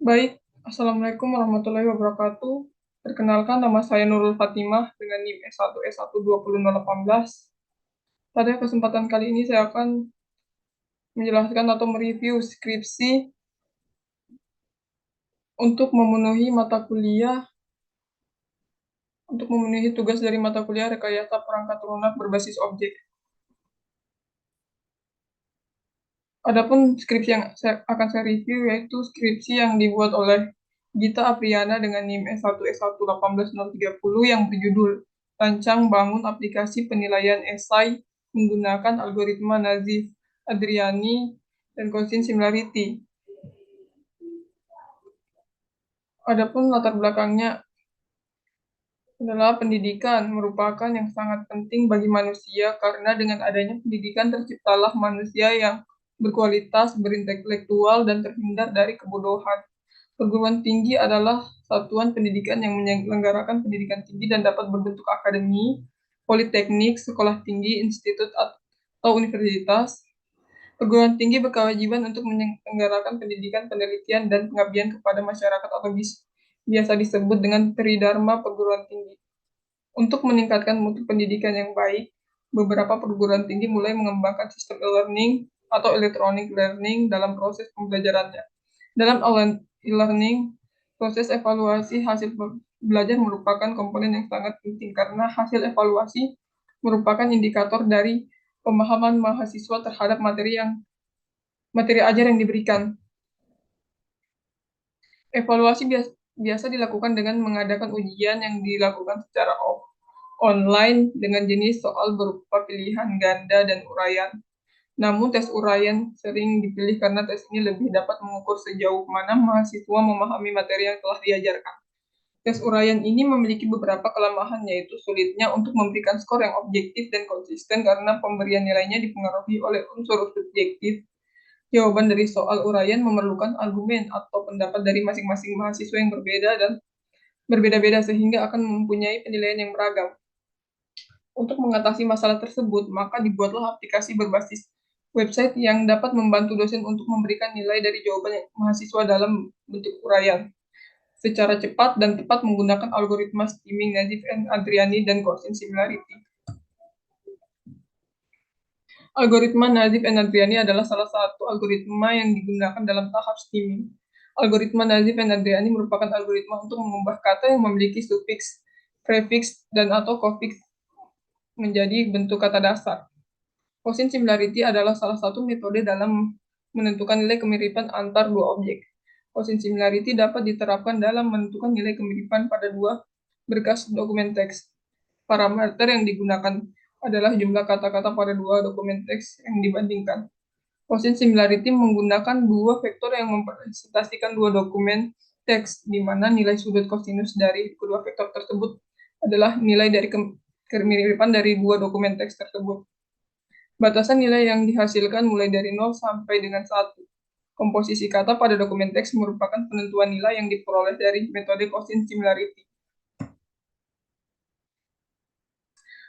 Baik, Assalamualaikum warahmatullahi wabarakatuh. Perkenalkan, nama saya Nurul Fatimah dengan NIM S1S12018. Pada kesempatan kali ini saya akan menjelaskan atau mereview skripsi untuk memenuhi mata kuliah, untuk memenuhi tugas dari mata kuliah rekayasa perangkat lunak berbasis objek. Adapun skripsi yang akan saya review yaitu skripsi yang dibuat oleh Gita Apriana dengan NIM S1S1181030 yang berjudul Rancang Bangun Aplikasi Penilaian Esai Menggunakan Algoritma Nazif Adriani dan Gaussian Similarity. Adapun latar belakangnya adalah pendidikan merupakan yang sangat penting bagi manusia karena dengan adanya pendidikan terciptalah manusia yang berkualitas, berintelektual, dan terhindar dari kebodohan. Perguruan tinggi adalah satuan pendidikan yang menyelenggarakan pendidikan tinggi dan dapat berbentuk akademi, politeknik, sekolah tinggi, institut, atau universitas. Perguruan tinggi berkewajiban untuk menyelenggarakan pendidikan, penelitian, dan pengabdian kepada masyarakat atau biasa disebut dengan tridharma perguruan tinggi. Untuk meningkatkan mutu pendidikan yang baik, beberapa perguruan tinggi mulai mengembangkan sistem e-learning atau electronic learning dalam proses pembelajarannya. Dalam e-learning, proses evaluasi hasil belajar merupakan komponen yang sangat penting karena hasil evaluasi merupakan indikator dari pemahaman mahasiswa terhadap materi ajar yang diberikan. Evaluasi biasa dilakukan dengan mengadakan ujian yang dilakukan secara online dengan jenis soal berupa pilihan ganda dan uraian. Namun tes uraian sering dipilih karena tes ini lebih dapat mengukur sejauh mana mahasiswa memahami materi yang telah diajarkan. Tes uraian ini memiliki beberapa kelemahan, yaitu sulitnya untuk memberikan skor yang objektif dan konsisten karena pemberian nilainya dipengaruhi oleh unsur subjektif. Jawaban dari soal uraian memerlukan argumen atau pendapat dari masing-masing mahasiswa yang berbeda dan berbeda-beda sehingga akan mempunyai penilaian yang beragam. Untuk mengatasi masalah tersebut, maka dibuatlah aplikasi berbasis website yang dapat membantu dosen untuk memberikan nilai dari jawaban mahasiswa dalam bentuk uraian secara cepat dan tepat menggunakan algoritma steaming Nazif and Adriani dan Gaussian Similarity. Algoritma Nazif and Adriani adalah salah satu algoritma yang digunakan dalam tahap steaming. Algoritma Nazif and Adriani merupakan algoritma untuk mengubah kata yang memiliki sufiks, prefiks, dan atau kofiks menjadi bentuk kata dasar. Gaussian Similarity adalah salah satu metode dalam menentukan nilai kemiripan antar dua objek. Gaussian Similarity dapat diterapkan dalam menentukan nilai kemiripan pada dua berkas dokumen teks. Parameter yang digunakan adalah jumlah kata-kata pada dua dokumen teks yang dibandingkan. Gaussian Similarity menggunakan dua vektor yang mempresentasikan dua dokumen teks, di mana nilai sudut kosinus dari kedua vektor tersebut adalah nilai dari kemiripan dari dua dokumen teks tersebut. Batasan nilai yang dihasilkan mulai dari 0 sampai dengan 1. Komposisi kata pada dokumen teks merupakan penentuan nilai yang diperoleh dari metode Gaussian Similarity.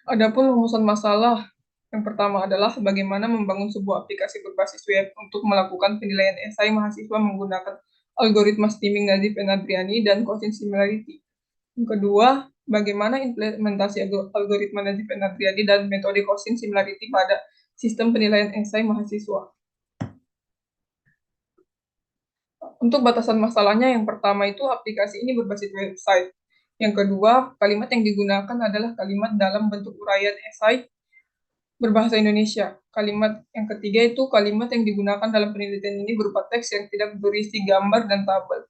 Adapun rumusan masalah yang pertama adalah bagaimana membangun sebuah aplikasi berbasis web untuk melakukan penilaian esai mahasiswa menggunakan algoritma steaming Nazif and Adriani dan Gaussian Similarity. Yang kedua, bagaimana implementasi algoritma Nazif and Adriani dan metode Gaussian Similarity pada sistem penilaian esai mahasiswa. Untuk batasan masalahnya, yang pertama itu aplikasi ini berbasis website. Yang kedua, kalimat yang digunakan adalah kalimat dalam bentuk uraian esai berbahasa Indonesia. Kalimat yang ketiga itu kalimat yang digunakan dalam penelitian ini berupa teks yang tidak berisi gambar dan tabel.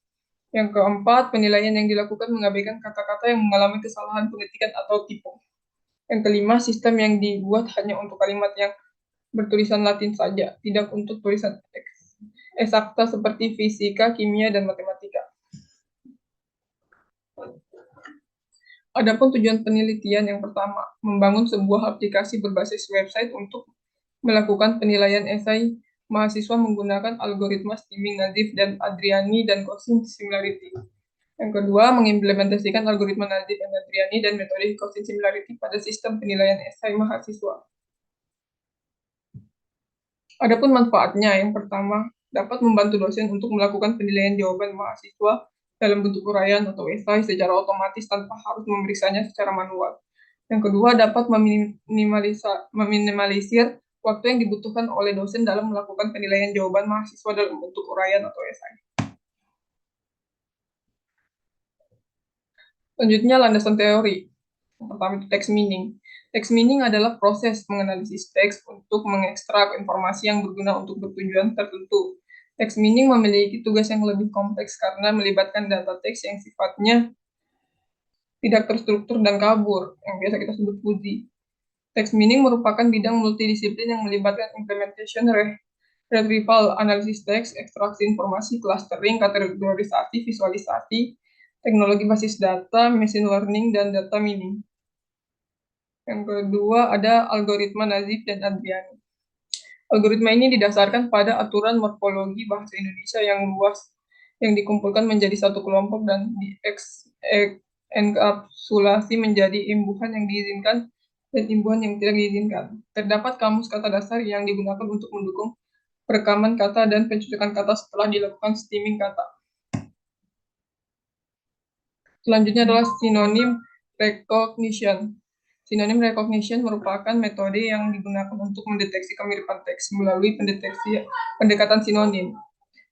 Yang keempat, penilaian yang dilakukan mengabaikan kata-kata yang mengalami kesalahan pengetikan atau tipe. Yang kelima, sistem yang dibuat hanya untuk kalimat yang bertulisan Latin saja, tidak untuk tulisan eksakta seperti fisika, kimia, dan matematika. Adapun tujuan penelitian yang pertama, membangun sebuah aplikasi berbasis website untuk melakukan penilaian esai mahasiswa menggunakan algoritma steaming Nazif dan Adriani dan Gaussian Similarity. Yang kedua, mengimplementasikan algoritma Nazif dan Adriani dan metode Gaussian Similarity pada sistem penilaian esai mahasiswa. Adapun manfaatnya, yang pertama, dapat membantu dosen untuk melakukan penilaian jawaban mahasiswa dalam bentuk uraian atau esai secara otomatis tanpa harus memeriksanya secara manual. Yang kedua, dapat meminimalisir waktu yang dibutuhkan oleh dosen dalam melakukan penilaian jawaban mahasiswa dalam bentuk uraian atau esai. Selanjutnya, landasan teori. Yang pertama itu text meaning. Text meaning adalah proses menganalisis teks untuk mengekstrak informasi yang berguna untuk bertujuan tertentu. Text meaning memiliki tugas yang lebih kompleks karena melibatkan data teks yang sifatnya tidak terstruktur dan kabur, yang biasa kita sebut fuzzy. Text meaning merupakan bidang multidisiplin yang melibatkan implementation, retrieval, analisis teks, ekstraksi informasi, clustering, kategorisasi, visualisasi, teknologi basis data, machine learning, dan data mining. Yang kedua ada algoritma Nazif dan Adriani. Algoritma ini didasarkan pada aturan morfologi bahasa Indonesia yang luas, yang dikumpulkan menjadi satu kelompok dan enkapsulasi menjadi imbuhan yang diizinkan dan imbuhan yang tidak diizinkan. Terdapat kamus kata dasar yang digunakan untuk mendukung perekaman kata dan pencocokan kata setelah dilakukan stemming kata. Selanjutnya adalah synonym recognition. Synonym recognition merupakan metode yang digunakan untuk mendeteksi kemiripan teks melalui pendekatan sinonim.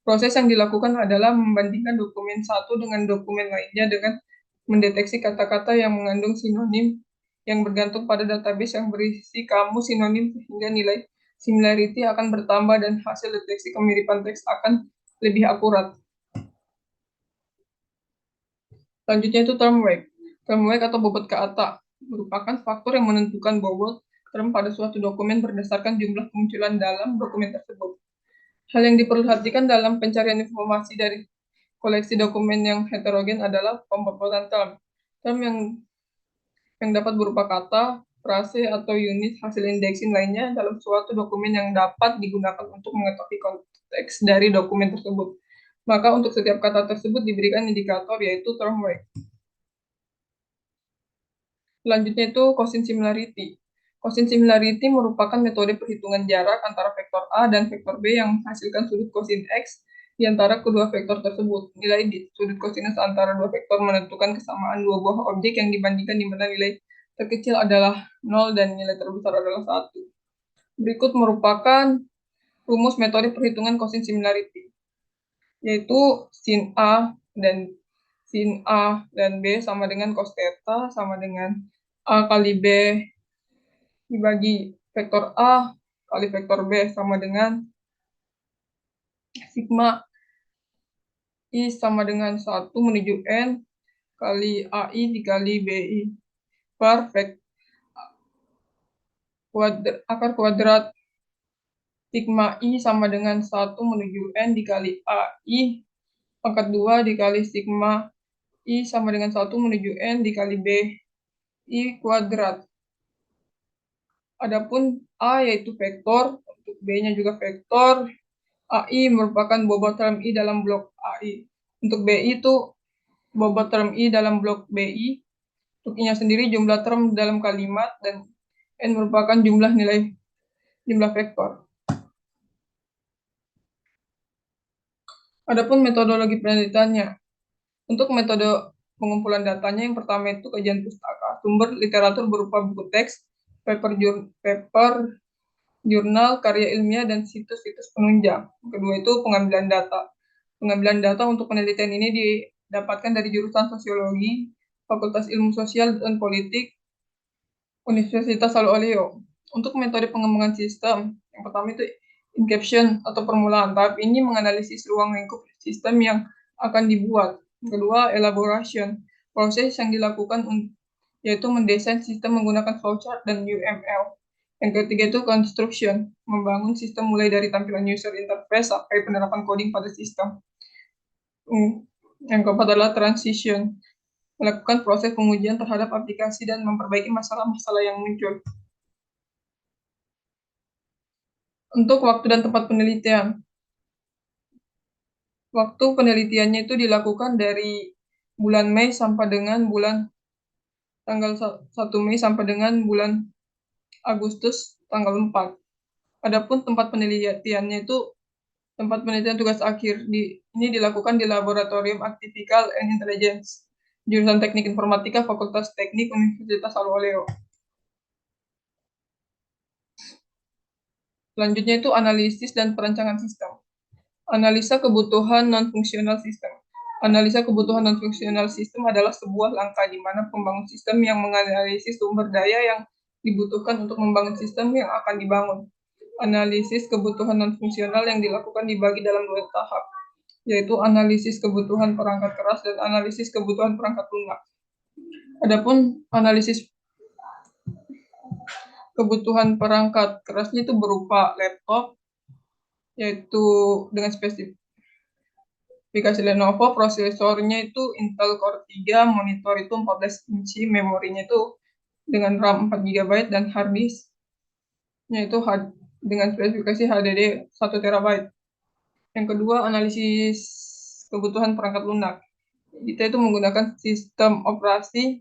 Proses yang dilakukan adalah membandingkan dokumen satu dengan dokumen lainnya dengan mendeteksi kata-kata yang mengandung sinonim yang bergantung pada database yang berisi kamus sinonim sehingga nilai similarity akan bertambah dan hasil deteksi kemiripan teks akan lebih akurat. Selanjutnya itu term weight. Term weight atau bobot kata merupakan faktor yang menentukan bobot term pada suatu dokumen berdasarkan jumlah kemunculan dalam dokumen tersebut. Hal yang diperhatikan dalam pencarian informasi dari koleksi dokumen yang heterogen adalah pembobotan term. Term yang dapat berupa kata, frase, atau unit hasil indexing lainnya dalam suatu dokumen yang dapat digunakan untuk mengetahui konteks dari dokumen tersebut. Maka untuk setiap kata tersebut diberikan indikator yaitu term weight. Selanjutnya itu quotient similarity. Quotient similarity merupakan metode perhitungan jarak antara vektor A dan vektor B yang menghasilkan sudut kosin X di antara kedua vektor tersebut. Nilai di sudut kosinus antara dua vektor menentukan kesamaan dua buah objek yang dibandingkan di mana nilai terkecil adalah 0 dan nilai terbesar adalah 1. Berikut merupakan rumus metode perhitungan quotient similarity, yaitu sin A dan B sama dengan cos theta sama dengan A kali B dibagi vektor A kali vektor B sama dengan sigma I sama dengan 1 menuju N kali AI dikali BI per akar kuadrat sigma I sama dengan 1 menuju N dikali AI pangkat 2 dikali sigma I sama dengan 1 menuju N dikali B I kuadrat. Adapun A yaitu vektor, untuk B-nya juga vektor, AI merupakan bobot term I dalam blok AI. Untuk BI itu bobot term I dalam blok BI, untuk I-nya sendiri jumlah term dalam kalimat, dan N merupakan jumlah vektor. Adapun metodologi penelitiannya, untuk metode pengumpulan datanya yang pertama itu kajian pustaka, sumber literatur berupa buku teks, paper jurnal, karya ilmiah, dan situs-situs penunjang. Kedua itu pengambilan data. Pengambilan data untuk penelitian ini didapatkan dari jurusan sosiologi, Fakultas Ilmu Sosial dan Politik, Universitas Salo Oleo. Untuk metode pengembangan sistem, yang pertama itu inception atau permulaan. Tahap ini menganalisis ruang lingkup sistem yang akan dibuat. Kedua, elaboration. Proses yang dilakukan yaitu mendesain sistem menggunakan flowchart dan UML. Yang ketiga itu construction, membangun sistem mulai dari tampilan user interface sampai penerapan coding pada sistem. Yang keempat adalah transition, melakukan proses pengujian terhadap aplikasi dan memperbaiki masalah-masalah yang muncul. Untuk waktu dan tempat penelitian. Waktu penelitiannya itu dilakukan dari bulan Mei sampai dengan tanggal 1 Mei sampai dengan bulan Agustus tanggal 4. Adapun tempat penelitiannya itu Tempat penelitian tugas akhir ini dilakukan di Laboratorium Artificial and Intelligence, jurusan Teknik Informatika, Fakultas Teknik, Universitas Al-Waleo. Selanjutnya itu analisis dan perancangan sistem. Analisa kebutuhan non-fungsional sistem. Analisa kebutuhan non-fungsional sistem adalah sebuah langkah di mana pembangun sistem yang menganalisis sumber daya yang dibutuhkan untuk membangun sistem yang akan dibangun. Analisis kebutuhan non-fungsional yang dilakukan dibagi dalam 2 tahap, yaitu analisis kebutuhan perangkat keras dan analisis kebutuhan perangkat lunak. Adapun analisis kebutuhan perangkat kerasnya itu berupa laptop, yaitu dengan spesifikasi Lenovo, prosesornya itu Intel Core 3, monitor itu 14 inci, memorinya itu dengan RAM 4 GB dan hard disk-nya itu dengan spesifikasi HDD 1 TB. Yang kedua, analisis kebutuhan perangkat lunak. Kita itu menggunakan sistem operasi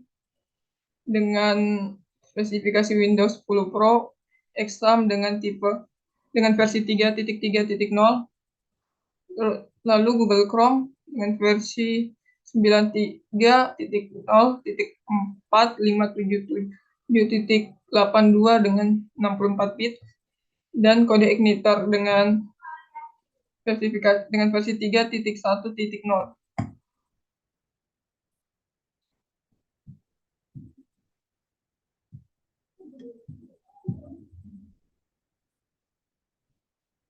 dengan spesifikasi Windows 10 Pro, exam dengan versi 3.3.0, lalu Google Chrome dengan versi 93.0.4.577.82 dengan 64 bit, dan kode igniter dengan versi 3.1.0.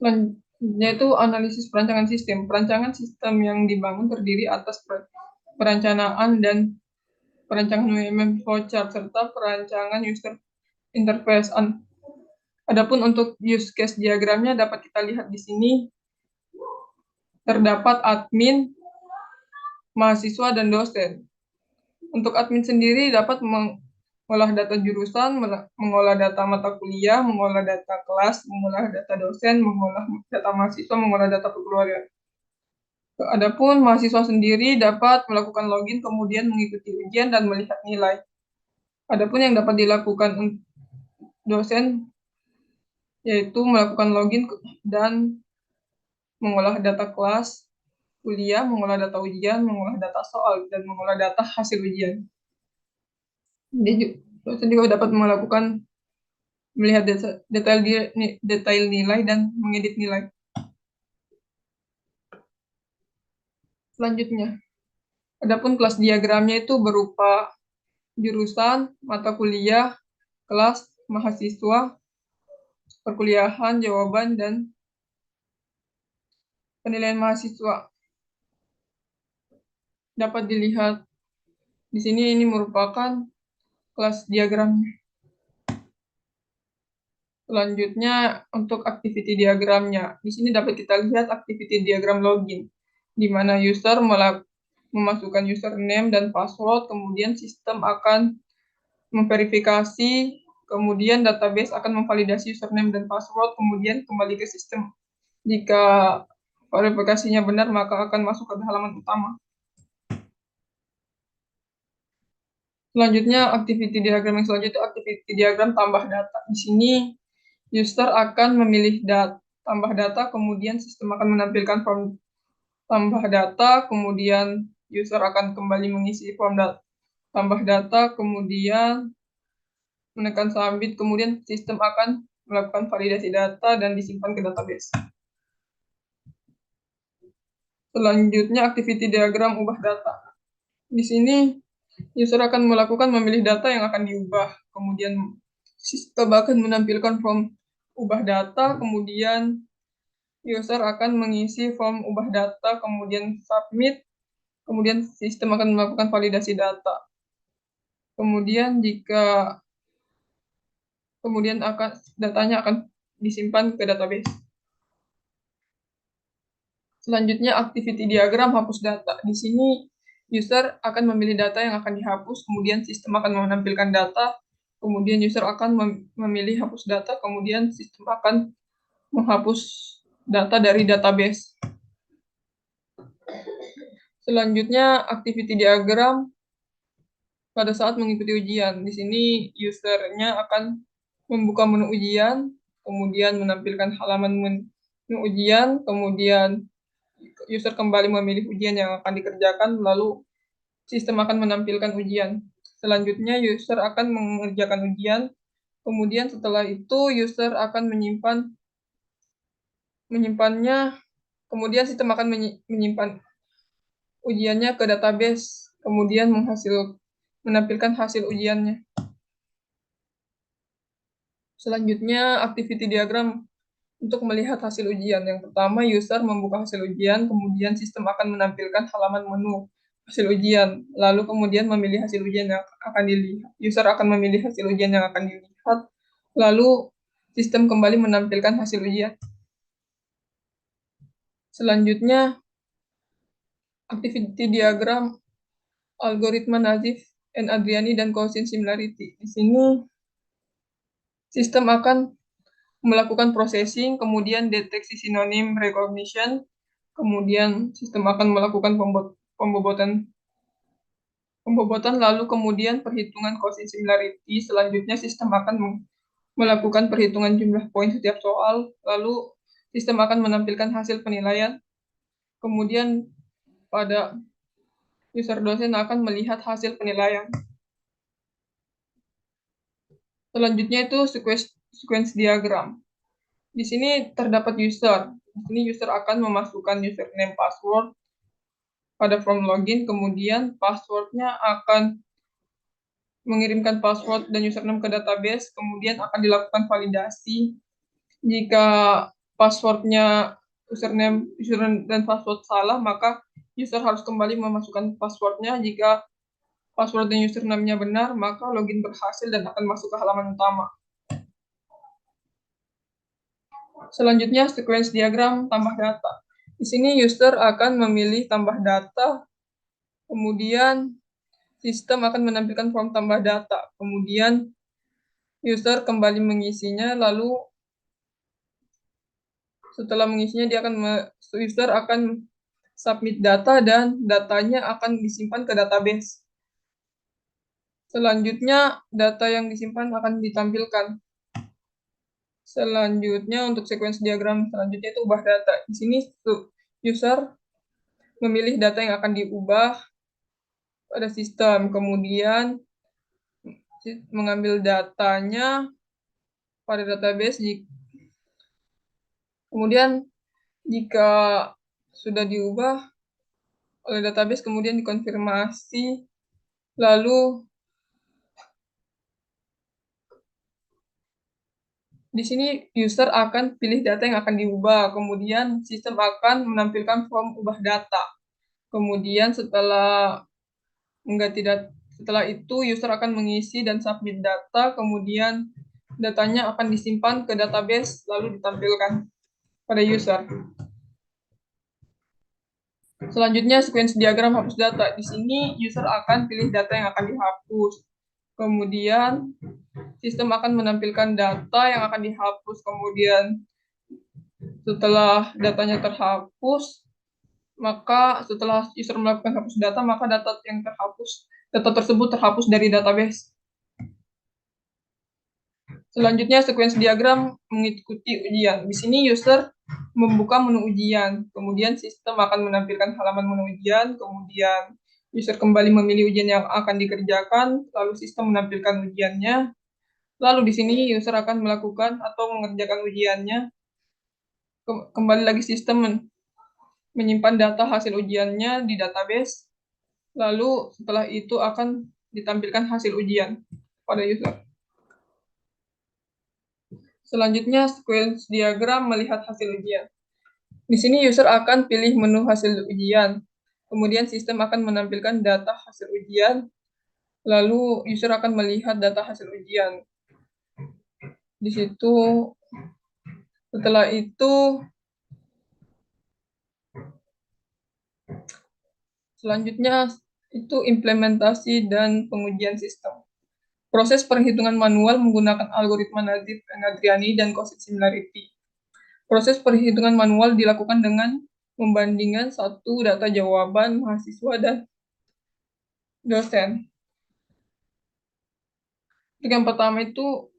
Selanjutnya itu analisis perancangan sistem. Perancangan sistem yang dibangun terdiri atas perencanaan dan perancangan UML flowchart serta perancangan user interface. Adapun untuk use case diagramnya dapat kita lihat di sini. Terdapat admin, mahasiswa, dan dosen. Untuk admin sendiri dapat mengolah data jurusan, mengolah data mata kuliah, mengolah data kelas, mengolah data dosen, mengolah data mahasiswa, mengolah data keluarga. Adapun mahasiswa sendiri dapat melakukan login, kemudian mengikuti ujian dan melihat nilai. Adapun yang dapat dilakukan dosen yaitu melakukan login dan mengolah data kelas, kuliah, mengolah data ujian, mengolah data soal, dan mengolah data hasil ujian. Dosen juga dapat melihat detail nilai dan mengedit nilai. Selanjutnya, adapun kelas diagramnya itu berupa jurusan, mata kuliah, kelas, mahasiswa, perkuliahan, jawaban, dan penilaian mahasiswa. Dapat dilihat di sini, ini merupakan kelas diagramnya. Selanjutnya untuk activity diagramnya. Di sini dapat kita lihat activity diagram login, di mana user memasukkan username dan password, kemudian sistem akan memverifikasi, kemudian database akan memvalidasi username dan password, kemudian kembali ke sistem. Jika verifikasinya benar, maka akan masuk ke halaman utama. Selanjutnya, activity diagram yang selanjutnya itu activity diagram tambah data. Di sini, user akan memilih tambah data, kemudian sistem akan menampilkan form tambah data, kemudian user akan kembali mengisi form tambah data, kemudian menekan submit, kemudian sistem akan melakukan validasi data dan disimpan ke database. Selanjutnya, activity diagram ubah data. Di sini, user akan memilih data yang akan diubah, kemudian sistem akan menampilkan form ubah data, kemudian user akan mengisi form ubah data, kemudian submit, kemudian sistem akan melakukan validasi data. Kemudian datanya akan disimpan ke database. Selanjutnya, activity diagram hapus data. Di sini, user akan memilih data yang akan dihapus, kemudian sistem akan menampilkan data, kemudian user akan memilih hapus data, kemudian sistem akan menghapus data dari database. Selanjutnya, activity diagram pada saat mengikuti ujian. Di sini, usernya akan membuka menu ujian, kemudian menampilkan halaman ujian, kemudian user kembali memilih ujian yang akan dikerjakan, lalu sistem akan menampilkan ujian. Selanjutnya user akan mengerjakan ujian, kemudian setelah itu user akan menyimpannya, kemudian sistem akan menyimpan ujiannya ke database, kemudian menampilkan hasil ujiannya. Selanjutnya, activity diagram untuk melihat hasil ujian. Yang pertama, user membuka hasil ujian, kemudian sistem akan menampilkan halaman menu hasil ujian, lalu kemudian memilih hasil ujian yang akan dilihat. User akan memilih hasil ujian yang akan dilihat, lalu sistem kembali menampilkan hasil ujian. Selanjutnya, activity diagram algoritma Nazif and Adriani dan Cousin similarity. Di sini sistem akan melakukan processing, kemudian deteksi sinonim recognition, kemudian sistem akan melakukan pembobotan, lalu kemudian perhitungan Cousin similarity. Selanjutnya sistem akan melakukan perhitungan jumlah poin setiap soal, lalu sistem akan menampilkan hasil penilaian. Kemudian pada user dosen akan melihat hasil penilaian. Selanjutnya itu sequence diagram. Di sini terdapat user. Di sini user akan memasukkan username password pada form login, kemudian passwordnya akan mengirimkan password dan username ke database, kemudian akan dilakukan validasi. Jika passwordnya username dan password salah, maka user harus kembali memasukkan passwordnya. Jika password dan username-nya benar, maka login berhasil dan akan masuk ke halaman utama. Selanjutnya, sequence diagram tambah data. Di sini user akan memilih tambah data, kemudian sistem akan menampilkan form tambah data. Kemudian user kembali mengisinya, lalu setelah mengisinya user akan submit data dan datanya akan disimpan ke database. Selanjutnya data yang disimpan akan ditampilkan. Selanjutnya untuk sequence diagram selanjutnya itu ubah data. Di sini user memilih data yang akan diubah pada sistem, kemudian mengambil datanya pada database. Kemudian jika sudah diubah oleh database, kemudian dikonfirmasi, lalu di sini user akan pilih data yang akan diubah, kemudian sistem akan menampilkan form ubah data. Kemudian setelah itu user akan mengisi dan submit data, kemudian datanya akan disimpan ke database lalu ditampilkan pada user. Selanjutnya sequence diagram hapus data. Di sini user akan pilih data yang akan dihapus. Kemudian sistem akan menampilkan data yang akan dihapus. Kemudian setelah datanya terhapus, maka setelah user melakukan hapus data, maka data tersebut terhapus dari database. Selanjutnya sequence diagram mengikuti ujian. Di sini user membuka menu ujian, kemudian sistem akan menampilkan halaman menu ujian, kemudian user kembali memilih ujian yang akan dikerjakan, lalu sistem menampilkan ujiannya. Lalu di sini user akan melakukan atau mengerjakan ujiannya. Kembali lagi sistem menyimpan data hasil ujiannya di database. Lalu setelah itu akan ditampilkan hasil ujian pada user. Selanjutnya sequence diagram melihat hasil ujian. Di sini user akan pilih menu hasil ujian. Kemudian sistem akan menampilkan data hasil ujian. Lalu user akan melihat data hasil ujian. Di situ setelah itu selanjutnya itu implementasi dan pengujian sistem. Proses perhitungan manual menggunakan algoritma Nazif, Adriani, dan Cosine similarity. Proses perhitungan manual dilakukan dengan membandingkan satu data jawaban mahasiswa dan dosen. Yang pertama itu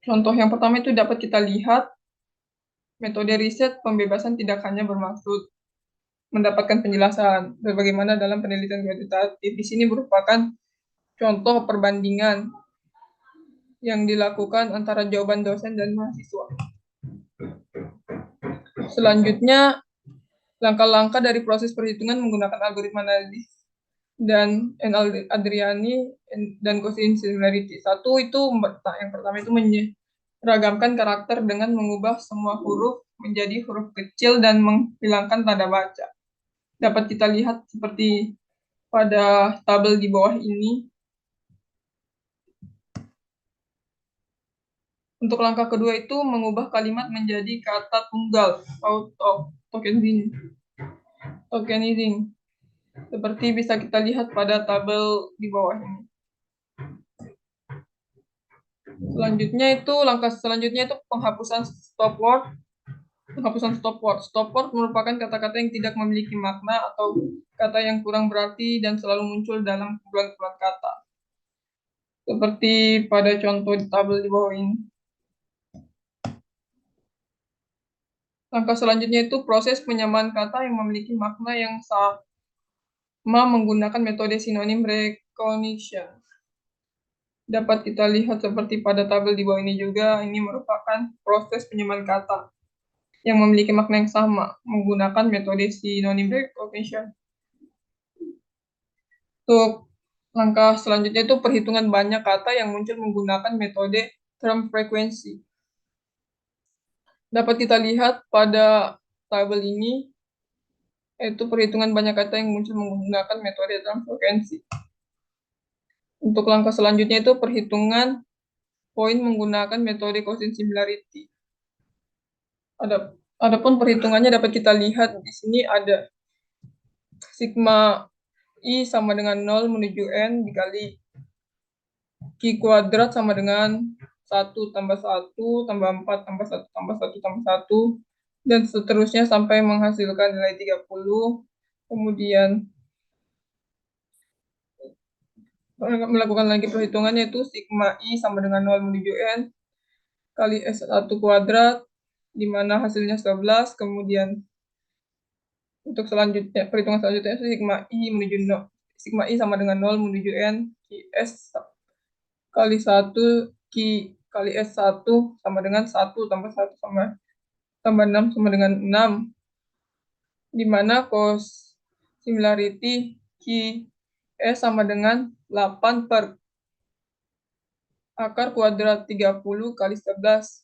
Contoh yang pertama itu dapat kita lihat, metode riset pembebasan tidak hanya bermaksud mendapatkan penjelasan bagaimana dalam penelitian kuantitatif. Di sini merupakan contoh perbandingan yang dilakukan antara jawaban dosen dan mahasiswa. Selanjutnya, langkah-langkah dari proses perhitungan menggunakan algoritma analisis dan Adriani dan cosine similarity. Satu itu yang pertama itu menyeragamkan karakter dengan mengubah semua huruf menjadi huruf kecil dan menghilangkan tanda baca. Dapat kita lihat seperti pada tabel di bawah ini. Untuk langkah kedua itu mengubah kalimat menjadi kata tunggal atau tokenizing. Seperti bisa kita lihat pada tabel di bawah ini. Langkah selanjutnya itu penghapusan stop word. Stop word merupakan kata-kata yang tidak memiliki makna atau kata yang kurang berarti dan selalu muncul dalam kumpulan-kumpulan kata. Seperti pada contoh di tabel di bawah ini. Langkah selanjutnya itu proses penyamaan kata yang memiliki makna yang sama menggunakan metode synonym recognition. Dapat kita lihat seperti pada tabel di bawah ini juga, ini merupakan proses penyamaan kata yang memiliki makna yang sama menggunakan metode synonym recognition. Untuk langkah selanjutnya itu perhitungan banyak kata yang muncul menggunakan metode term frekuensi. Dapat kita lihat pada tabel ini, yaitu perhitungan banyak kata yang muncul menggunakan metode term frekuensi. Untuk langkah selanjutnya itu perhitungan poin menggunakan metode cosine similarity. Adapun perhitungannya dapat kita lihat di sini ada sigma I sama dengan 0 menuju N dikali Q kuadrat sama dengan 1 tambah 1 tambah 4 tambah 1 tambah 1 tambah 1 dan seterusnya sampai menghasilkan nilai 30. Kemudian melakukan lagi perhitungan yaitu sigma I sama dengan 0 menuju N kali S1 kuadrat di mana hasilnya 11. Kemudian untuk selanjutnya perhitungan selanjutnya sigma I menuju 0. Sigma I sama dengan 0 menuju N Q S kali 1 Q kali S1 sama dengan 1 tambah 1 sama tambah 6 sama dengan 6, di mana cos similarity Q S sama dengan 8 per akar kuadrat 30 kali 11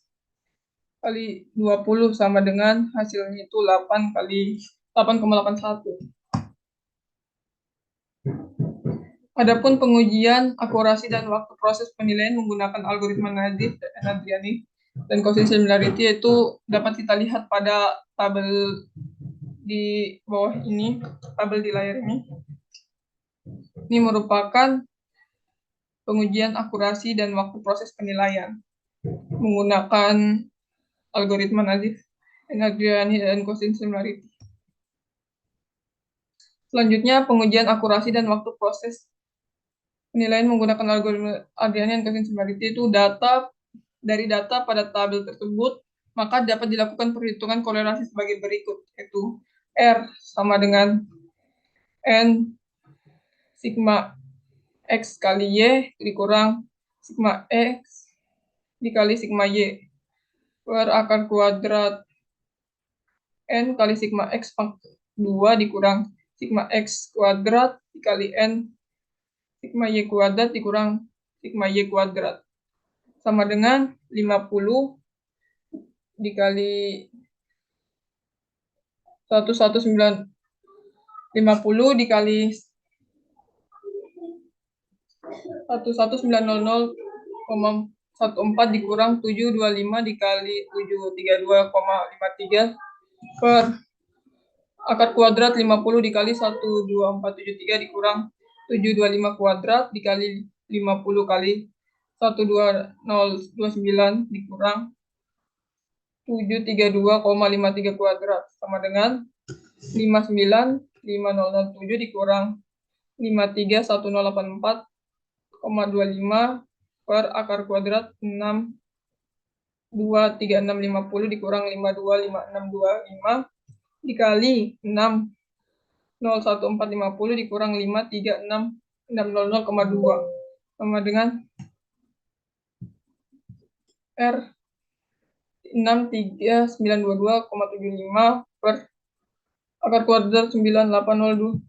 kali 20 sama dengan hasilnya itu 8 kali 8,81. Adapun pengujian akurasi dan waktu proses penilaian menggunakan algoritma Najdif dan Adriani dan cosine similarity itu dapat kita lihat pada tabel di bawah ini, tabel di layar ini. Ini merupakan pengujian akurasi dan waktu proses penilaian menggunakan algoritma Najdif dan Adriani dan cosine similarity. Selanjutnya, pengujian akurasi dan waktu proses penilaian menggunakan algoritma Adriani dan cosine similarity itu dari data pada tabel tersebut, maka dapat dilakukan perhitungan korelasi sebagai berikut, yaitu R sama dengan N sigma X kali Y dikurang sigma X dikali sigma Y per akar kuadrat N kali sigma X pangkat 2 dikurang sigma X kuadrat dikali N sigma Y kuadrat dikurang sigma Y kuadrat sama dengan 50 dikali 11950 dikali 11900,14 dikurang 725 dikali 732,53 per akar kuadrat 50 dikali 12473 dikurang 725 kuadrat dikali 50 kali 12029 dikurang 732,53 kuadrat sama dengan 59507 dikurang 53184,25 per akar kuadrat 6,23650 dikurang 5,25625 dikali 6,01450 dikurang 5,36,600,2 sama dengan R 63922,75 per akar kuadrat 9802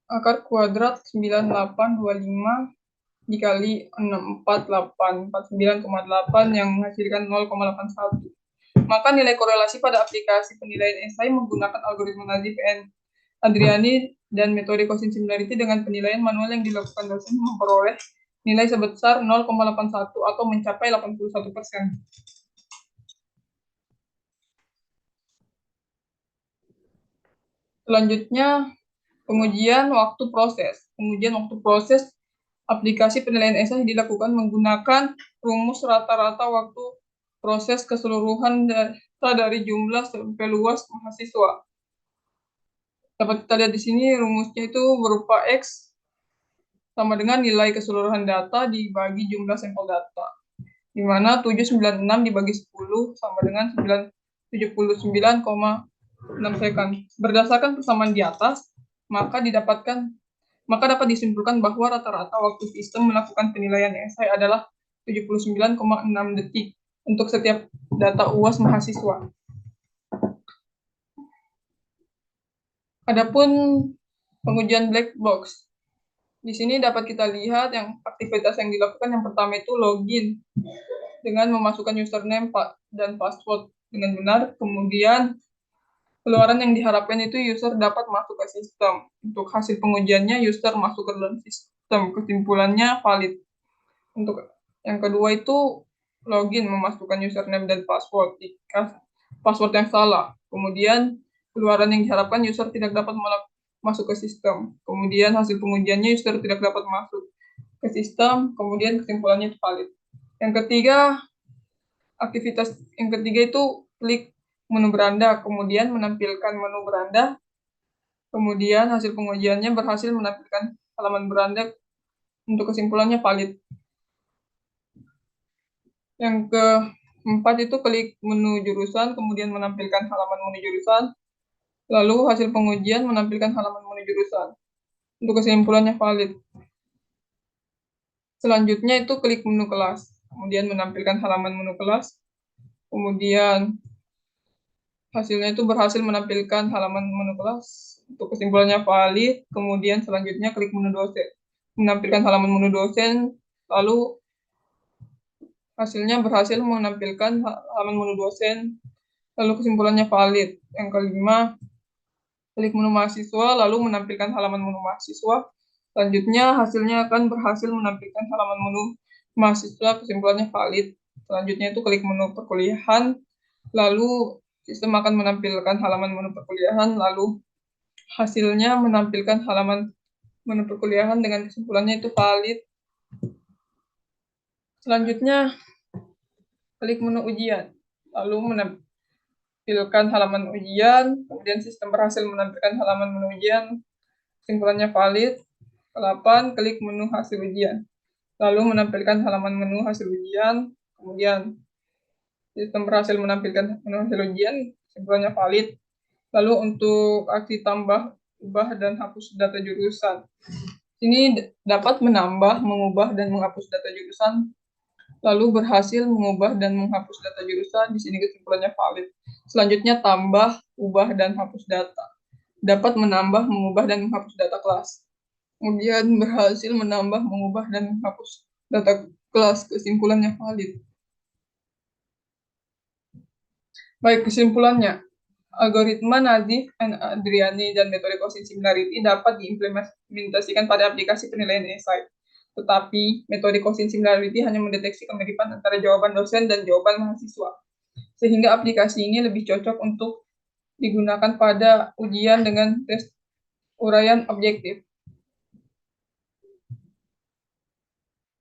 akar kuadrat 9825 dikali 64849,8 yang menghasilkan 0,81. Maka nilai korelasi pada aplikasi penilaian esai menggunakan algoritma Nazif and Andriani dan metode Cosin similarity dengan penilaian manual yang dilakukan dosen memperoleh nilai sebesar 0,81 atau mencapai 81%. Selanjutnya, pengujian waktu proses. Pengujian waktu proses aplikasi penilaian esai dilakukan menggunakan rumus rata-rata waktu proses keseluruhan data dari jumlah sampai luas mahasiswa. Dapat kita lihat di sini rumusnya itu berupa X sama dengan nilai keseluruhan data dibagi jumlah sampel data, di mana 796 dibagi 10 sama dengan 79,6 second. Berdasarkan persamaan di atas, maka dapat disimpulkan bahwa rata-rata waktu sistem melakukan penilaian esai adalah 79,6 detik untuk setiap data UAS mahasiswa. Adapun pengujian black box. Di sini dapat kita lihat yang aktivitas yang dilakukan. Yang pertama itu login dengan memasukkan username dan password dengan benar. Kemudian keluaran yang diharapkan itu user dapat masuk ke sistem. Untuk hasil pengujiannya user masuk ke dalam sistem. Kesimpulannya valid. Untuk yang kedua itu login memasukkan username dan password jika password yang salah. Kemudian keluaran yang diharapkan user tidak dapat masuk ke sistem. Kemudian hasil pengujiannya user tidak dapat masuk ke sistem. Kemudian kesimpulannya itu valid. Yang ketiga, aktivitas yang ketiga itu klik menu beranda, kemudian menampilkan menu beranda. Kemudian hasil pengujiannya berhasil menampilkan halaman beranda. Untuk kesimpulannya valid. Yang keempat itu klik menu jurusan, kemudian menampilkan halaman menu jurusan. Lalu hasil pengujian menampilkan halaman menu jurusan. Untuk kesimpulannya valid. Selanjutnya itu klik menu kelas, kemudian menampilkan halaman menu kelas. Kemudian hasilnya itu berhasil menampilkan halaman menu kelas. Untuk kesimpulannya valid. Kemudian selanjutnya klik menu dosen, menampilkan halaman menu dosen. Lalu hasilnya berhasil menampilkan halaman menu dosen. Lalu kesimpulannya valid. Yang kelima, klik menu mahasiswa, lalu menampilkan halaman menu mahasiswa. Selanjutnya hasilnya akan berhasil menampilkan halaman menu mahasiswa, kesimpulannya valid. Selanjutnya itu klik menu perkuliahan, lalu sistem akan menampilkan halaman menu perkuliahan, lalu hasilnya menampilkan halaman menu perkuliahan dengan kesimpulannya itu valid. Selanjutnya klik menu ujian, lalu menampilkan halaman ujian, kemudian sistem berhasil menampilkan halaman menu ujian, kesimpulannya valid. 8. Klik menu hasil ujian, lalu menampilkan halaman menu hasil ujian, kemudian sistem berhasil menampilkan menu hasil ujian, kesimpulannya valid. Lalu untuk aksi tambah, ubah, dan hapus data jurusan. Ini dapat menambah, mengubah, dan menghapus data jurusan. Lalu berhasil mengubah dan menghapus data jurusan, di sini kesimpulannya valid. Selanjutnya tambah, ubah, dan hapus data. Dapat menambah, mengubah, dan menghapus data kelas. Kemudian berhasil menambah, mengubah, dan menghapus data kelas, kesimpulannya valid. Baik, kesimpulannya. Algoritma Nazif and Andriani dan metode Cosin similarity dapat diimplementasikan pada aplikasi penilaian esai. Tetapi, metode Cosin similarity hanya mendeteksi kemiripan antara jawaban dosen dan jawaban mahasiswa. Sehingga aplikasi ini lebih cocok untuk digunakan pada ujian dengan tes uraian objektif.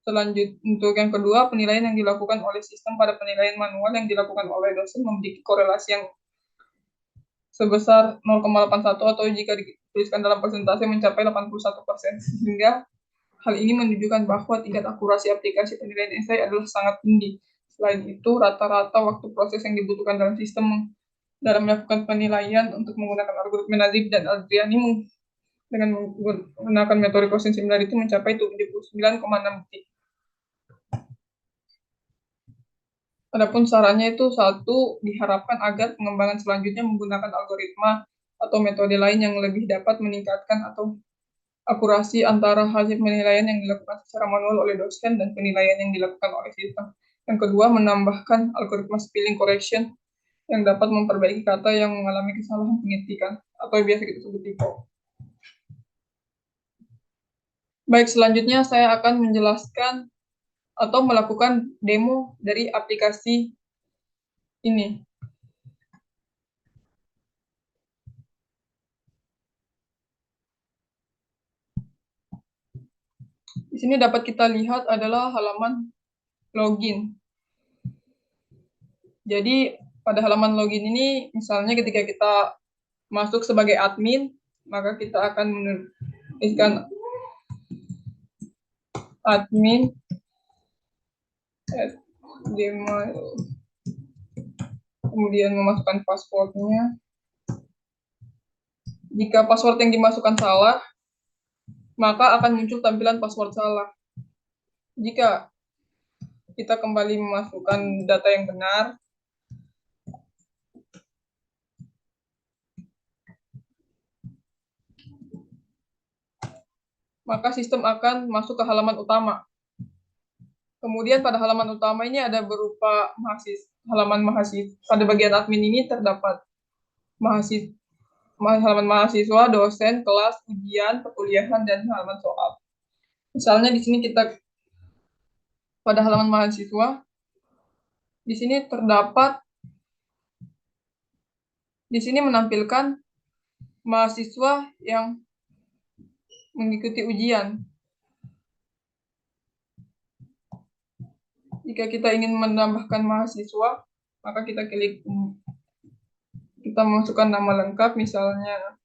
Selanjutnya, untuk yang kedua, penilaian yang dilakukan oleh sistem pada penilaian manual yang dilakukan oleh dosen memiliki korelasi yang sebesar 0,81 atau jika dituliskan dalam persentase mencapai 81%, sehingga Hal ini menunjukkan bahwa tingkat akurasi aplikasi penilaian esai adalah sangat tinggi. Selain itu, rata-rata waktu proses yang dibutuhkan dalam sistem dalam melakukan penilaian untuk menggunakan algoritma Nazib dan Aldriani dengan menggunakan metode Gaussian similarity mencapai 79,6 detik. Adapun sarannya itu satu, diharapkan agar pengembangan selanjutnya menggunakan algoritma atau metode lain yang lebih dapat meningkatkan atau akurasi antara hasil penilaian yang dilakukan secara manual oleh dosen dan penilaian yang dilakukan oleh sistem. Yang kedua, menambahkan algoritma spelling correction yang dapat memperbaiki kata yang mengalami kesalahan pengetikan atau biasa kita sebut typo. Baik, selanjutnya saya akan menjelaskan atau melakukan demo dari aplikasi ini. Di sini dapat kita lihat adalah halaman login. Jadi pada halaman login ini, misalnya ketika kita masuk sebagai admin, maka kita akan menuliskan admin @gmail, kemudian memasukkan passwordnya. Jika password yang dimasukkan salah, maka akan muncul tampilan password salah. Jika kita kembali memasukkan data yang benar, maka sistem akan masuk ke halaman utama. Kemudian pada halaman utama ini ada berupa halaman mahasiswa. Pada bagian admin ini terdapat halaman mahasiswa, dosen, kelas, ujian, perkuliahan, dan halaman soal. Misalnya di sini kita pada halaman mahasiswa, di sini menampilkan mahasiswa yang mengikuti ujian. Jika kita ingin menambahkan mahasiswa, maka kita masukkan nama lengkap, misalnya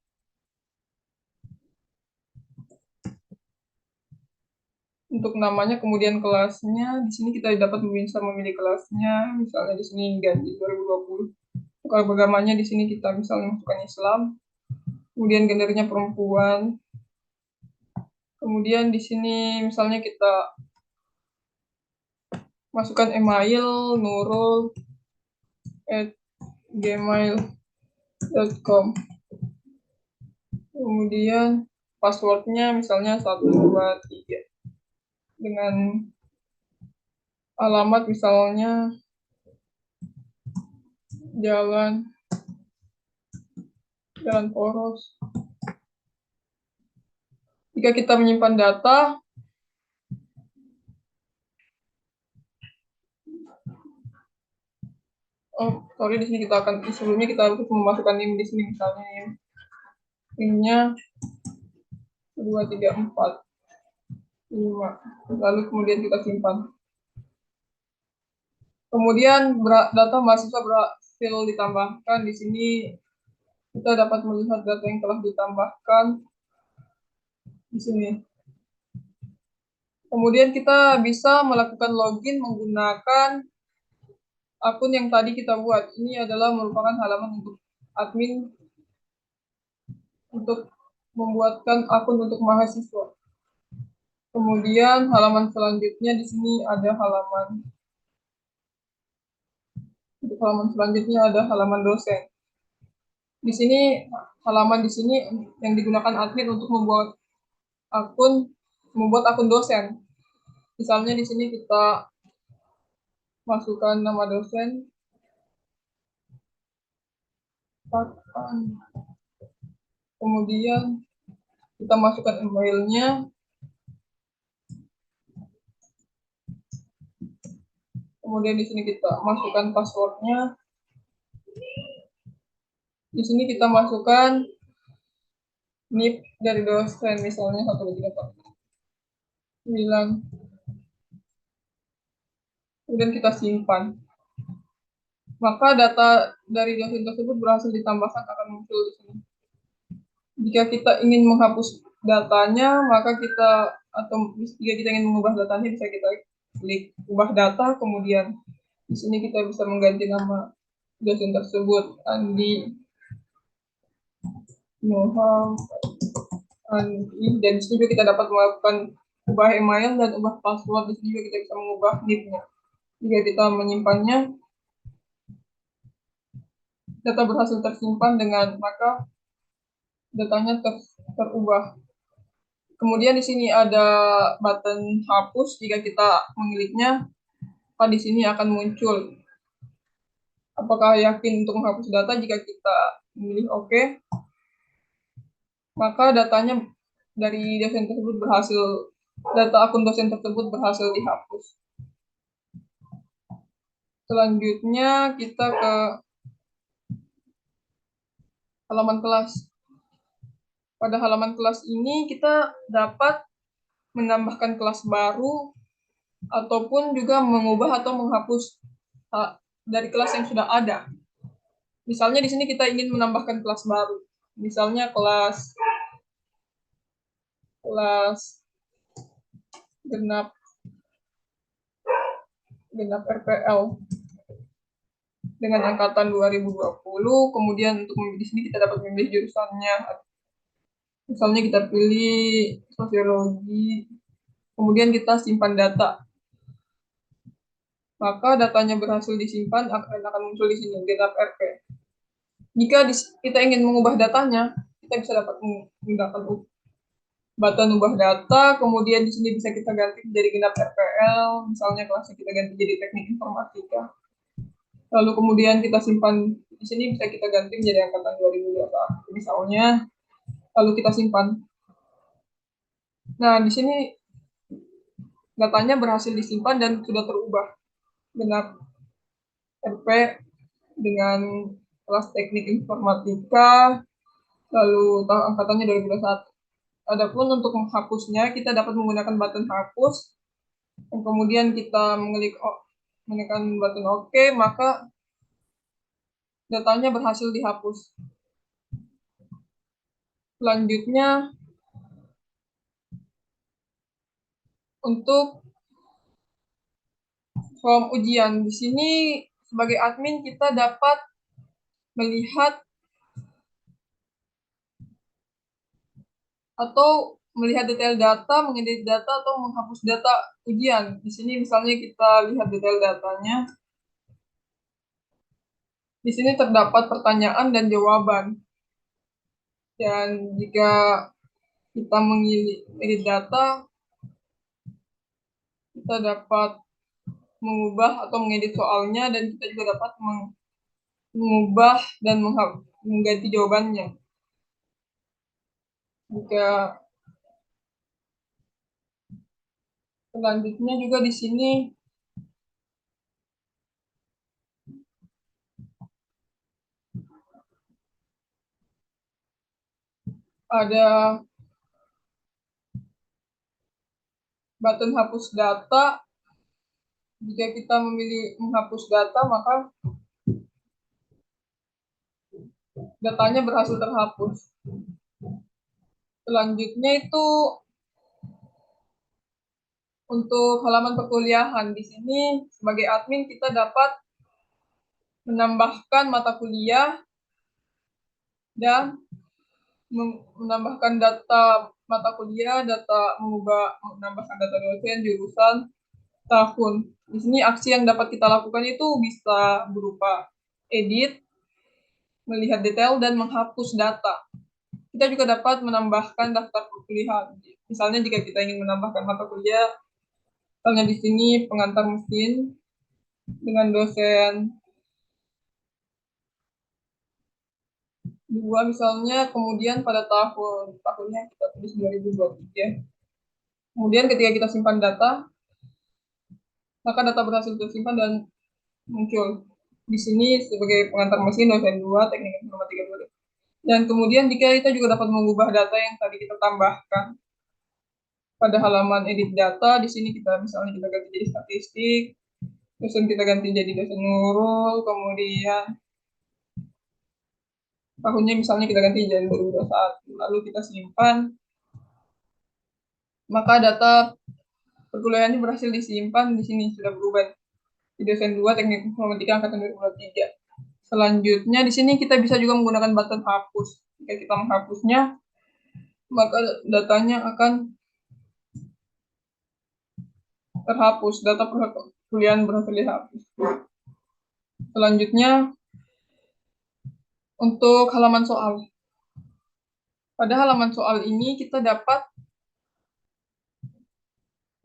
untuk namanya, kemudian kelasnya. Di sini kita dapat bisa memilih kelasnya, misalnya di sini ganti 2020. Kalau agamanya di sini kita misalnya masukkan Islam, kemudian gendernya perempuan. Kemudian di sini misalnya kita masukkan email nurul@gmail.com. Kemudian passwordnya misalnya 123 dengan alamat misalnya Jalan Poros. Jika kita menyimpan data, di sini sebelumnya kita harus memasukkan NIM di sini, misalnya NIM-nya 2345, lalu kemudian kita simpan. Kemudian data mahasiswa berhasil ditambahkan. Di sini kita dapat melihat data yang telah ditambahkan di sini. Kemudian kita bisa melakukan login menggunakan akun yang tadi kita buat. Ini adalah merupakan halaman untuk admin untuk membuatkan akun untuk mahasiswa. Kemudian halaman selanjutnya di sini ada halaman. Untuk halaman selanjutnya ada halaman dosen. Di sini halaman di sini yang digunakan admin untuk membuat akun dosen. Misalnya di sini kita masukkan nama dosen, kemudian kita masukkan emailnya, kemudian di sini kita masukkan passwordnya. Di sini kita masukkan NIP dari dosen, misalnya 1349. Kemudian kita simpan. Maka data dari dosen tersebut berhasil ditambahkan akan muncul di sini. Jika kita ingin menghapus datanya, maka kita atau jika kita ingin mengubah datanya bisa kita klik ubah data, kemudian di sini kita bisa mengganti nama dosen tersebut, Andi Muhammad Andi, dan di sini juga kita dapat melakukan ubah email dan ubah password. Di sini juga kita bisa mengubah NIP-nya. Jika kita menyimpannya, data berhasil tersimpan dengan maka datanya terubah. Kemudian di sini ada button hapus. Jika kita mengkliknya, maka di sini akan muncul apakah yakin untuk menghapus data. Jika kita memilih OK, maka datanya dari dosen tersebut berhasil, data akun dosen tersebut berhasil dihapus. Selanjutnya kita ke halaman kelas. Pada halaman kelas ini kita dapat menambahkan kelas baru ataupun juga mengubah atau menghapus dari kelas yang sudah ada. Misalnya di sini kita ingin menambahkan kelas baru. Misalnya kelas genap RPL dengan angkatan 2020. Kemudian untuk di sini kita dapat memilih jurusannya. Misalnya kita pilih sosiologi. Kemudian kita simpan data. Maka datanya berhasil disimpan akan muncul di sini genap RP. Jika kita ingin mengubah datanya, kita bisa dapat menggunakan button ubah data. Kemudian di sini bisa kita ganti menjadi genap RPL. Misalnya kelasnya kita ganti jadi teknik informatika. Lalu kemudian kita simpan di sini, bisa kita ganti menjadi angkatan 2021 misalnya. Lalu kita simpan. Nah, di sini datanya berhasil disimpan dan sudah terubah genap RP dengan kelas teknik informatika, lalu angkatannya 2021. Adapun untuk menghapusnya, kita dapat menggunakan button hapus, dan kemudian kita menekan button OK, maka datanya berhasil dihapus. Selanjutnya, untuk form ujian, di sini sebagai admin kita dapat melihat detail data, mengedit data, atau menghapus data ujian. Di sini misalnya kita lihat detail datanya. Di sini terdapat pertanyaan dan jawaban. Dan jika kita mengedit data, kita dapat mengubah atau mengedit soalnya, dan kita juga dapat mengubah dan mengganti jawabannya. Jika selanjutnya juga di sini ada button hapus data. Jika kita memilih menghapus data, maka datanya berhasil terhapus. Selanjutnya itu untuk halaman perkuliahan. Di sini sebagai admin kita dapat menambahkan mata kuliah dan menambahkan data mata kuliah, menambahkan data dosen, jurusan, tahun. Di sini aksi yang dapat kita lakukan itu bisa berupa edit, melihat detail, dan menghapus data. Kita juga dapat menambahkan daftar perkuliahan. Misalnya jika kita ingin menambahkan mata kuliah, misalnya di sini pengantar mesin dengan dosen 2 misalnya, kemudian pada tahunnya kita tulis 2023. Kemudian ketika kita simpan data, maka data berhasil tersimpan dan muncul di sini sebagai pengantar mesin dosen 2 teknik informatika 2. Dan kemudian jika kita juga dapat mengubah data yang tadi kita tambahkan pada halaman edit data. Di sini kita misalnya kita ganti jadi statistik, dosen kita ganti jadi dosen Nurul, kemudian tahunnya misalnya kita ganti jadi 2021, lalu kita simpan. maka data perkuliahan ini berhasil disimpan di sini, sudah berubah di dosen 2 Teknik Informatika angkatan 2023. Selanjutnya di sini kita bisa juga menggunakan button hapus. Jika kita menghapusnya, maka datanya akan terhapus, data perkuliahan berhasil dihapus. Selanjutnya untuk halaman soal. Pada halaman soal ini kita dapat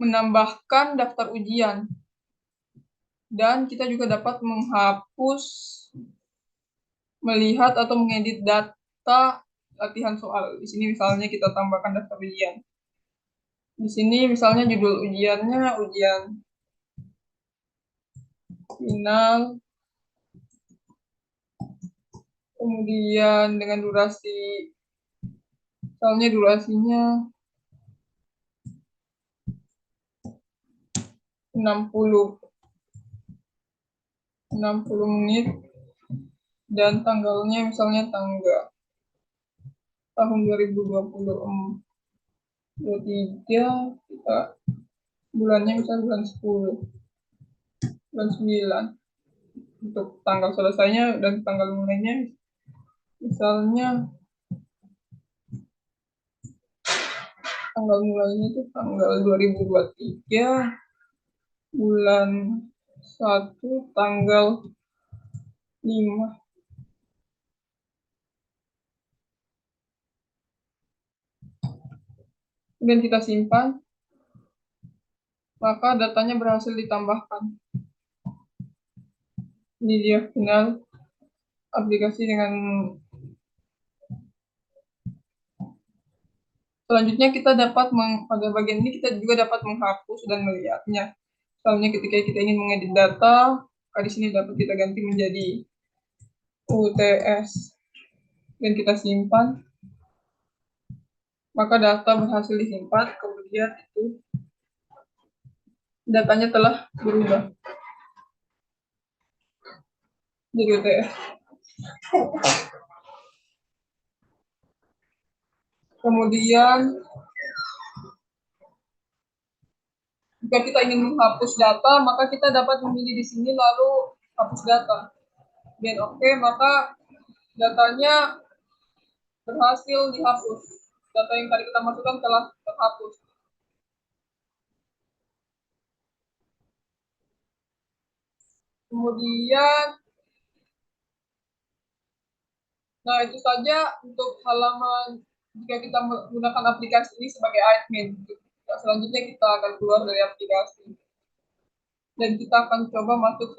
menambahkan daftar ujian dan kita juga dapat menghapus, melihat atau mengedit data latihan soal. Di sini misalnya kita tambahkan daftar ujian. Di sini misalnya judul ujiannya ujian final, kemudian dengan durasi, misalnya durasinya 60 menit dan tanggalnya misalnya tanggal tahun 2023, kita bulannya misalnya bulan 10, bulan 9. Untuk tanggal selesainya dan tanggal mulainya misalnya tanggal mulainya itu tanggal 2023 bulan 1 tanggal 5. Kemudian kita simpan, maka datanya berhasil ditambahkan. Ini dia final aplikasi dengan. Selanjutnya kita dapat pada bagian ini kita juga dapat menghapus dan melihatnya. Misalnya ketika kita ingin mengedit data, di sini dapat kita ganti menjadi UTS dan kita simpan, maka data berhasil disimpan. Kemudian itu datanya telah berubah jadi UTS. Kemudian jika kita ingin menghapus data, maka kita dapat memilih di sini lalu hapus data. Dan oke, maka datanya berhasil dihapus. Data yang tadi kita masukkan telah terhapus. Kemudian, nah itu saja untuk halaman jika kita menggunakan aplikasi ini sebagai admin. Nah, selanjutnya kita akan keluar dari aplikasi dan kita akan coba masuk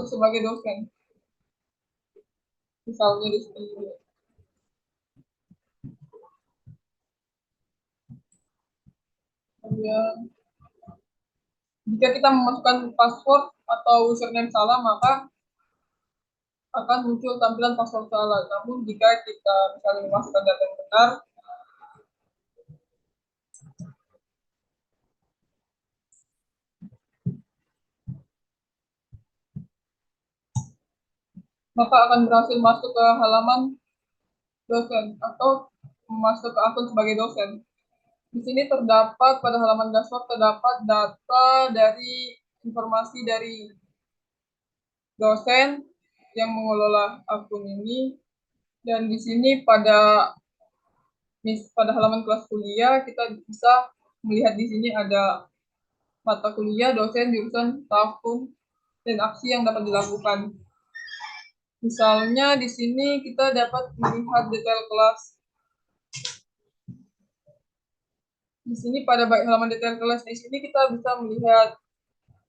sebagai dosen. Misalnya di sini. Kemudian, jika kita memasukkan password atau username salah, maka akan muncul tampilan password salah. Namun jika kita misalnya memasukkan data yang benar, maka akan berhasil masuk ke halaman dosen atau masuk ke akun sebagai dosen. Di sini terdapat pada halaman dashboard terdapat data dari informasi dari dosen yang mengelola akun ini, dan di sini pada halaman kelas kuliah kita bisa melihat di sini ada mata kuliah, dosen, jurusan, tahun, dan aksi yang dapat dilakukan. Misalnya di sini kita dapat melihat detail kelas. Di sini pada halaman detail kelas di sini kita bisa melihat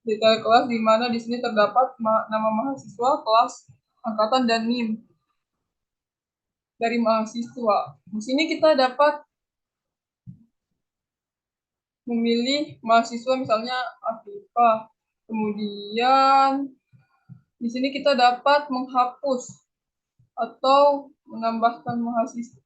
detail kelas di mana di sini terdapat nama mahasiswa, kelas, angkatan, dan NIM dari mahasiswa. Di sini kita dapat memilih mahasiswa misalnya Afifah. Kemudian di sini kita dapat menghapus atau menambahkan mahasiswa.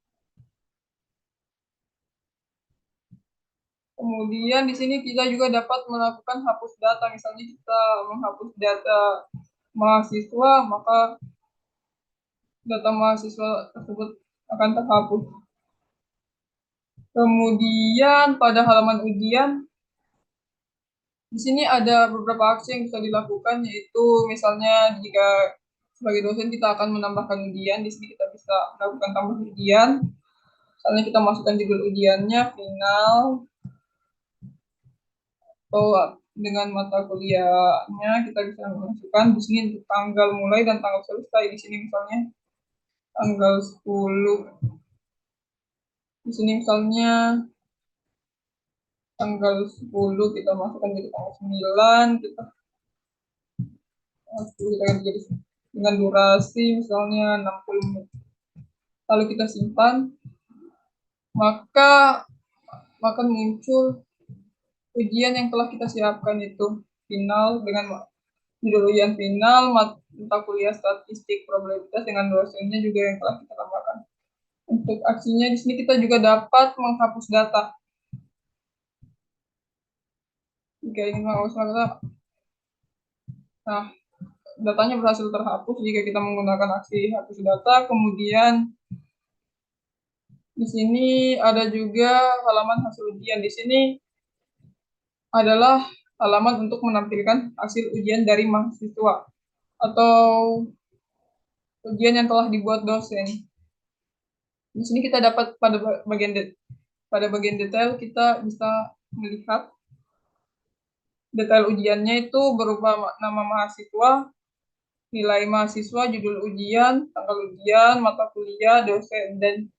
Kemudian di sini kita juga dapat melakukan hapus data. Misalnya kita menghapus data mahasiswa, maka data mahasiswa tersebut akan terhapus. Kemudian pada halaman ujian, di sini ada beberapa aksi yang bisa dilakukan, yaitu misalnya jika sebagai dosen kita akan menambahkan ujian, di sini kita bisa melakukan tambah ujian. Misalnya kita masukkan judul ujiannya final, atau dengan mata kuliahnya kita bisa masukkan di sini untuk tanggal mulai dan tanggal selesai. Di sini misalnya tanggal 10. Di sini misalnya tanggal 10 kita masukkan jadi tanggal 9, kita jadi dengan durasi misalnya 60 menit. Lalu kita simpan, maka akan muncul ujian yang telah kita siapkan, itu final dengan judul ujian final, mata kuliah statistik probabilitas dengan dosennya juga yang telah kita tambahkan. Untuk aksinya di sini kita juga dapat menghapus data. Jika ingin menghapus data, nah datanya berhasil terhapus jika kita menggunakan aksi hapus data. Kemudian di sini ada juga halaman hasil ujian. Di sini adalah halaman untuk menampilkan hasil ujian dari mahasiswa atau ujian yang telah dibuat dosen. Di sini kita dapat pada bagian detail kita bisa melihat detail ujiannya itu berupa nama mahasiswa, nilai mahasiswa, judul ujian, tanggal ujian, mata kuliah, dosen, dan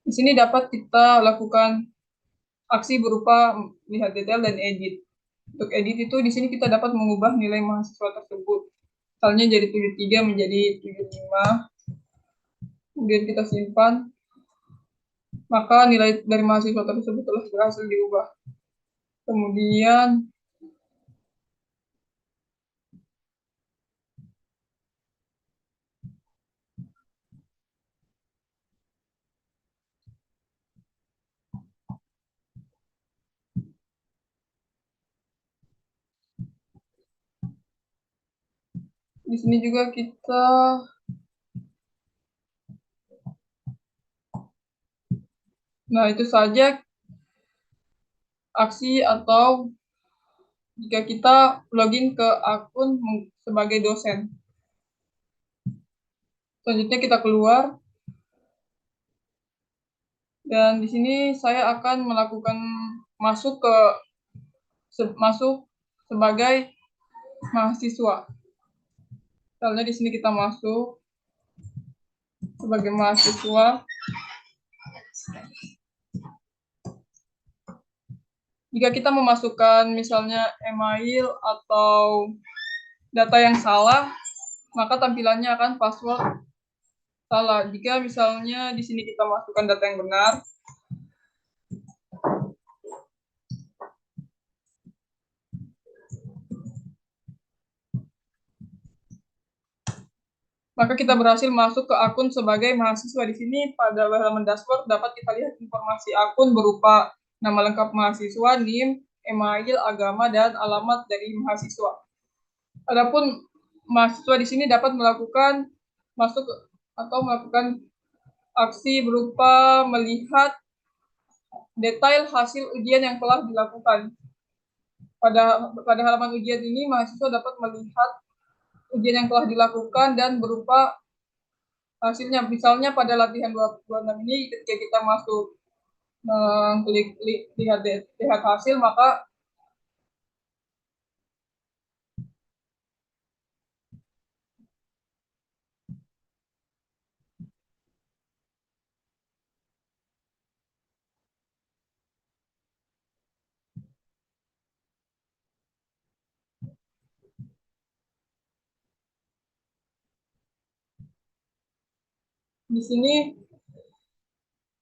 di sini dapat kita lakukan aksi berupa melihat detail dan edit. Untuk edit itu di sini kita dapat mengubah nilai mahasiswa tersebut. Misalnya jadi 73 menjadi 75. Kemudian kita simpan, maka nilai dari mahasiswa tersebut telah berhasil diubah. Kemudian di sini juga kita itu saja aksi atau jika kita login ke akun sebagai dosen. Selanjutnya kita keluar, dan di sini saya akan melakukan masuk sebagai mahasiswa. Misalnya di sini kita masuk sebagai mahasiswa. Jika kita memasukkan misalnya email atau data yang salah, maka tampilannya akan password salah. Jika misalnya di sini kita masukkan data yang benar, maka kita berhasil masuk ke akun sebagai mahasiswa. Di sini pada halaman dashboard dapat kita lihat informasi akun berupa nama lengkap mahasiswa, NIM, email, agama, dan alamat dari mahasiswa. Adapun mahasiswa di sini dapat melakukan aksi berupa melihat detail hasil ujian yang telah dilakukan. Pada halaman ujian ini mahasiswa dapat melihat ujian yang telah dilakukan dan berupa hasilnya. Misalnya pada latihan 26 ini ketika kita masuk klik lihat hasil, maka di sini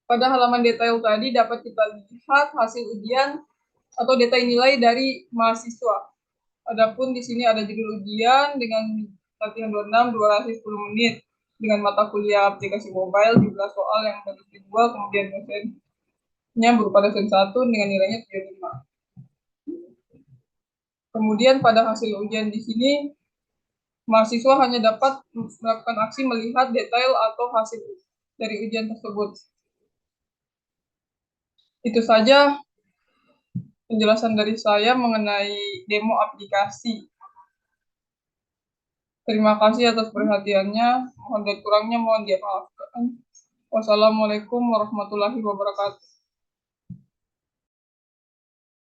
pada halaman detail tadi dapat kita lihat hasil ujian atau detail nilai dari mahasiswa. Adapun di sini ada judul ujian dengan latihan 26 durasi 10 menit dengan mata kuliah aplikasi mobile, jumlah soal yang harus dibuat, kemudian dosennya berupa dosen 1 dengan nilainya 75. Kemudian pada hasil ujian di sini mahasiswa hanya dapat melakukan aksi melihat detail atau hasil dari ujian tersebut. Itu saja penjelasan dari saya mengenai demo aplikasi. Terima kasih atas perhatiannya. Mohon dan kurangnya mohon dimaafkan. Wassalamualaikum warahmatullahi wabarakatuh.